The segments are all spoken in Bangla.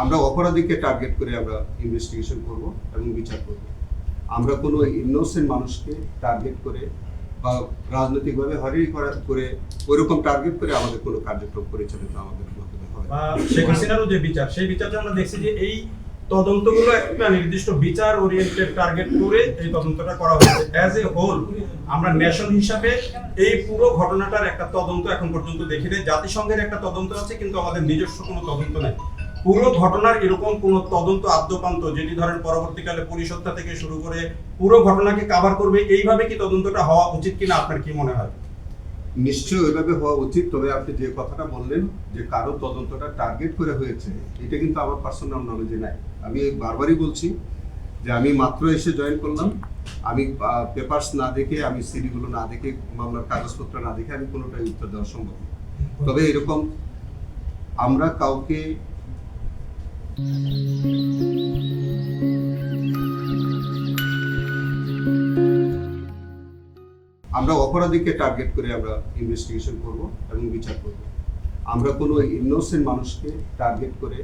আমরা অপরাধীকে টার্গেট করে আমরা ইনভেস্টিগেশন করব এবং বিচার করব। আমরা কোনো ইনোসেন্ট মানুষকে টার্গেট করে বা রাজনৈতিকভাবে হয়রানি করে ওইরকম টার্গেট করে আমাদের কোনো কার্যক্রম পরিচালিত আমাদের মাধ্যমে হয়। শেখ হাসিনারও যে বিচার, সেই বিচারটা আমরা দেখছি যে এই তদন্তগুলো একটা নির্দিষ্ট বিচার ওরিয়েন্টেড টার্গেট করে এই তদন্তটা করা হয়েছে। অ্যাজ এ হোল আমরা নেশন হিসাবে এই পুরো ঘটনাটার একটা তদন্ত এখন পর্যন্ত দেখি নাই। জাতিসংঘের একটা তদন্ত আছে, কিন্তু আমাদের নিজস্ব কোনো তদন্ত নাই। পুরো ঘটনার এরকম কোনো তদন্ত আদ্যপান্ত যেটি ধরেন পরবর্তীকালে পরিষদটা থেকে শুরু করে পুরো ঘটনাকে কভার করবে, এইভাবে কি তদন্তটা হওয়া উচিত কিনা আপনার কি মনে হয়? নিশ্চয়ই ওইভাবে হওয়া উচিত। তবে আপনি যে কথাটা বললেন যে কারো তদন্তটা টার্গেট করে হয়েছে, এটা কিন্তু আমার পার্সোনাল নলেজে নাই। আমি বারবারই বলছি যে আমি মাত্র এসে জয়েন করলাম, আমি পেপারস না দেখে, আমি সিডিগুলো না দেখে, মামলার কাগজপত্র না দেখে আমি কোনোটাই উত্তর দেওয়া সম্ভব না। তবে এরকম আমরা কাউকে অপরাধীকে টার্গেট করে আমরা ইনভেস্টিগেশন করব এবং বিচার করব। আমরা কোনো ইনোসেন্ট মানুষকে টার্গেট করে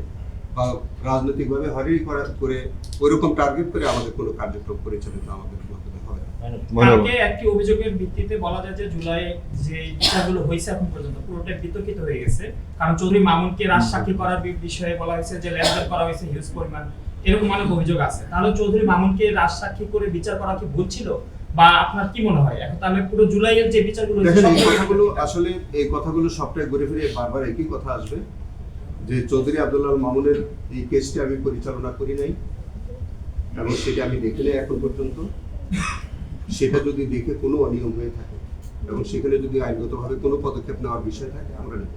বা রাজনৈতিকভাবে হয়রানি করে ওইরকম টার্গেট করে আমাদের কোনো কার্যক্রম পরিচালিত আমাদের মাধ্যমে হয়। কালকে একটি অভিযোগের ভিত্তিতে বলা যায় যে জুলাই যে বিচারগুলো হয়েছে এখন পর্যন্ত পুরোটাই বিতর্কিত হয়ে গেছে। কারণ চৌধুরী মামুনকে রাজসাক্ষী করার বিষয়ে বলা হয়েছে যে লেনদেন করা হয়েছে হিউজ পরিমাণ, এরকম অনেক অভিযোগ আছে। তাহলে চৌধুরী মামুনকে রাজসাক্ষী করে বিচার করা কি ভুল ছিল, বা আপনার কি মনে হয় এখন তাহলে পুরো জুলাইয়ের যে বিচারগুলো আসলে এই কথাগুলো সবটাই ঘুরে ফিরে বারবার একই কথা আসবে যে চৌধুরী আব্দুল্লাহ মামুনের এই কেসটি আমি পরিচালনা করি নাই এবং সেটা আমি দেখি নাই এখন পর্যন্ত। সেটা যদি দেখে কোনো অনিয়ম হয়ে থাকে এবং সেখানে যদি আইনগতভাবে কোনো পদক্ষেপ নেওয়ার বিষয় থাকে আমরা নেব।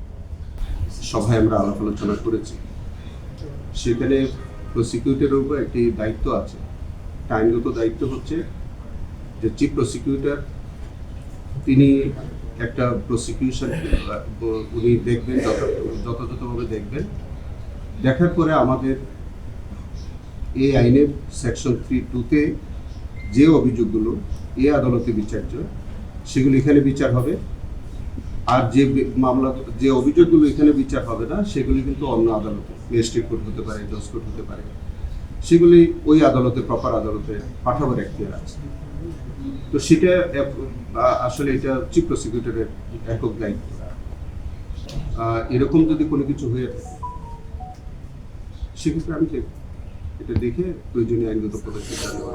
সভায় আমরা আলাপ আলোচনা করেছি, সেখানে প্রসিকিউটরের উপর একটি দায়িত্ব আছে। আইনগত দায়িত্ব হচ্ছে যে চিফ প্রসিকিউটর তিনি একটা প্রসিকিউশন উনি দেখবেন, যথাযথভাবে দেখবেন। দেখার পরে আমাদের এই আইনের সেকশন 3(2)তে যে অভিযোগগুলো এই আদালতে বিচার্য সেগুলো এখানে বিচার হবে, আর যে মামলা যে অভিযোগগুলো এখানে বিচার হবে না সেগুলি কিন্তু অন্য আদালতে, ম্যাজিস্ট্রেট কোর্ট হতে পারে, জজ কোর্ট হতে পারে, সেগুলি ওই আদালতে, প্রপার আদালতে পাঠাবার এখতিয়ার আছে। তো সেটা আসলে এটা চিফ প্রসিকিউটরের একক দায়িত্ব। এরকম যদি কোনো কিছু হয়ে থাকে সেক্ষেত্রে আমি এটা দেখে প্রয়োজনীয় আইনগত পদক্ষেপ জানাবো।